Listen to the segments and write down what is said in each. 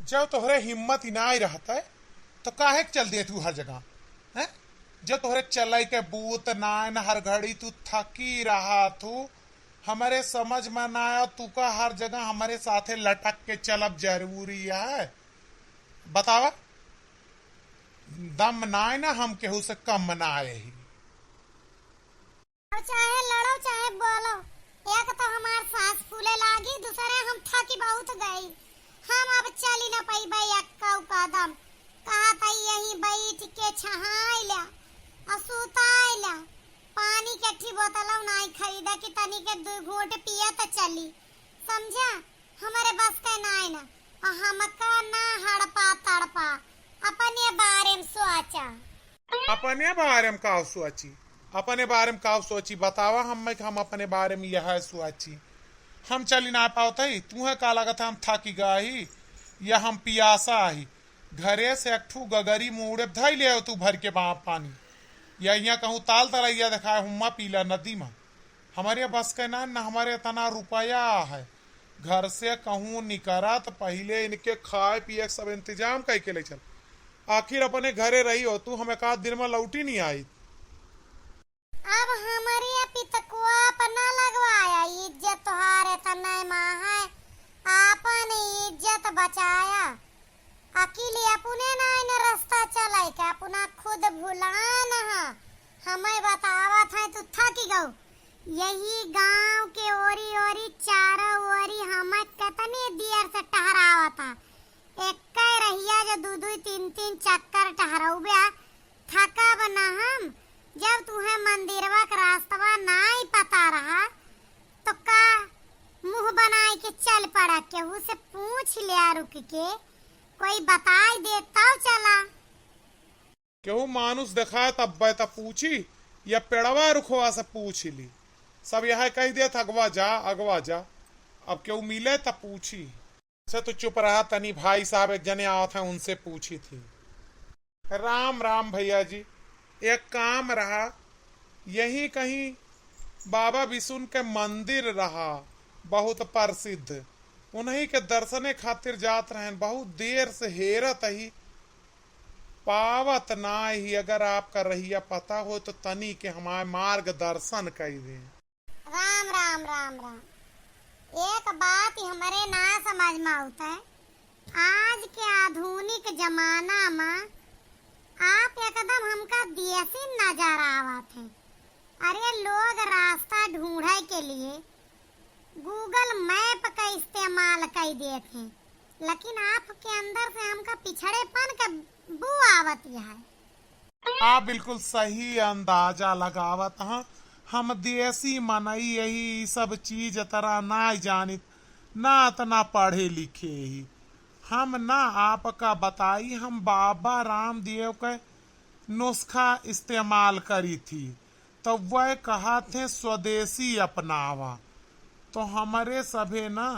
जब तोहरे हिम्मत ही ना ही रहता है तो काहे के चल दे तू हर जगह है। जब तोहरे चलई के बूत नान हर घड़ी तू थकी रहा तू हमारे समझ में ना आया तू का हर जगह हमारे साथे लटक के चलब जरूरी है। बतावा दम ना आए ना हम केहू से कम ना आए ही। चाहे लड़ो चाहे बोलो, एक तो हमार सांस फूले लागी, दूसरे हम थकी बहुत गई। हम अब चली न पाई भाई अक्का कदम। कहा था यहीं बैठ के छहाइला असुताइला पानी के ठी बोतलौ नहीं खरीदा कि तनी के दू घूंट पिया तो चली। समझा हमारे बस के नाय ना और हमका ना हड़पा तड़पा अपने बारे में सोचा। अपने बारे में का सोची अपने बारे में का सोची बतावा हम अपने बारे में यह सोची। हम चली ना पाते तुम्हें का लगत हम थकी गई या हम पियासा ही घरे से एकठू गगरी मुड़े धई ले तू भर के बाप पानी या यहाँ कहूँ ताल तरैया दिखाए हुआ पीला नदी में। हमारे बस के ना न हमारे इतना रुपया है घर से कहूँ निकरा तो पहले इनके खाए पिए सब इंतजाम करके ले चल। आखिर अपने घरे रही हो तू हमें का दिन में लौटी नहीं आई। अब हमारी पितकुआ अपना लगवाया इज्जत तोहारे तने माँ है आपन इज्जत बचाया अकेले अपने ना इन रास्ता चलाई के अपना खुद भुलान है। हमें बतावत है तू थकी गौ यही गांव के ओरी ओरी चारों ओरी हमें कितनी देर से टहरावता एक रहिया जो दू दू तीन तीन चक्कर टहराऊ थका बना हम। जब तुम्हें मंदिरवा का रास्ता नहीं पता रहा तो का मुंह बनाए के चल पड़ा केहू से पूछ लिया रुक के कोई बताई दे तब चला। केहू मानुस देखा तब तब पूछी या पेड़वा रुखवा से पूछ ली सब यह कह दे अगवा जा अब केहू मिले तब पूछी से तो चुप रहा तनी भाई साहब एक जने आवत है उनसे पूछी थी। राम राम भैया जी एक काम रहा यही कहीं बाबा विष्णु के मंदिर रहा बहुत प्रसिद्ध उन्हीं के दर्शने खातिर जात रहे बहुत देर से हेरत ही पावत ना ही। अगर आपका रहिया पता हो तो तनी के हमारे मार्गदर्शन कर दे। राम राम राम राम एक बात हमारे ना समझ में आता है आज के आधुनिक जमाना में आप एकदम हमका देसी नजर आवत है। अरे लोग रास्ता ढूंढे के लिए गूगल मैप का इस्तेमाल कर देते हैं लेकिन आपके अंदर से हमका पिछड़ेपन का बू आवत है। आप बिल्कुल सही अंदाजा लगावत हाँ हम देसी मनई यही सब चीज तरह ना जानित ना इतना पढ़े लिखे ही हम ना आपका बताई हम बाबा रामदेव के नुस्खा इस्तेमाल करी थी तो वह कहा थे स्वदेशी अपनावा तो हमारे सभे ना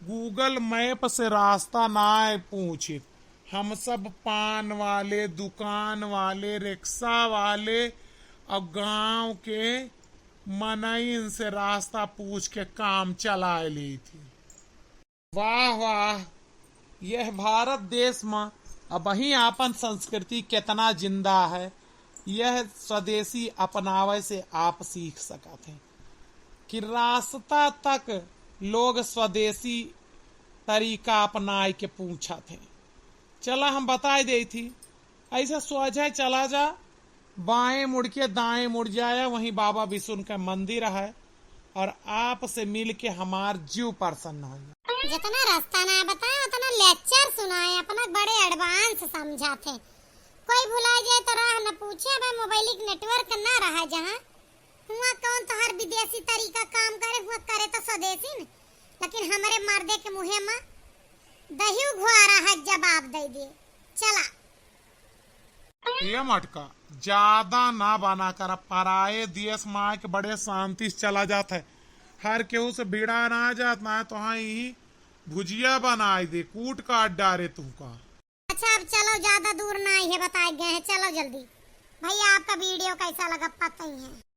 गूगल मैप से रास्ता ना पूछित हम सब पान वाले दुकान वाले रिक्शा वाले और गांव के मनइन से रास्ता पूछ के काम चला ली थी। वाह वाह यह भारत देश में अब ही आपन संस्कृति कितना जिंदा है यह स्वदेशी अपनावे से आप सीख सकते हैं कि रास्ता तक लोग स्वदेशी तरीका अपनाए के पूछा थे। चला हम बताई दे थी ऐसे सोझे चला जा बाएं मुड़ के दाएं मुड़ जाया वहीं बाबा विष्णु का मंदिर है और आप से मिल के हमार जीव प्रसन्न हो। जितना रास्ता ना बताए उतना लेक्चर सुनाए अपना बड़े एडवांस समझाते। कोई भुला जाए तो राह न पूछे अब मोबाइल नेटवर्क ना रहा जहाँ हुआ कौन तो हर विदेशी तरीका काम करे हुआ करे तो स्वदेशी न लेकिन हमारे मर्दे के मुहे में दही घुआरा है जवाब दे दिए। चला ये मटका ज्यादा ना बना कर पराए देश माँ के बड़े शांति से चला जाता है हर केहू से भिड़ा ना जात ना तो हाँ ही भुजिया बनाए दे कूट काट डारे तुमका। अच्छा अब चलो ज्यादा दूर ना है बताए गए हैं चलो जल्दी। भैया आपका वीडियो कैसा लगा पता ही है।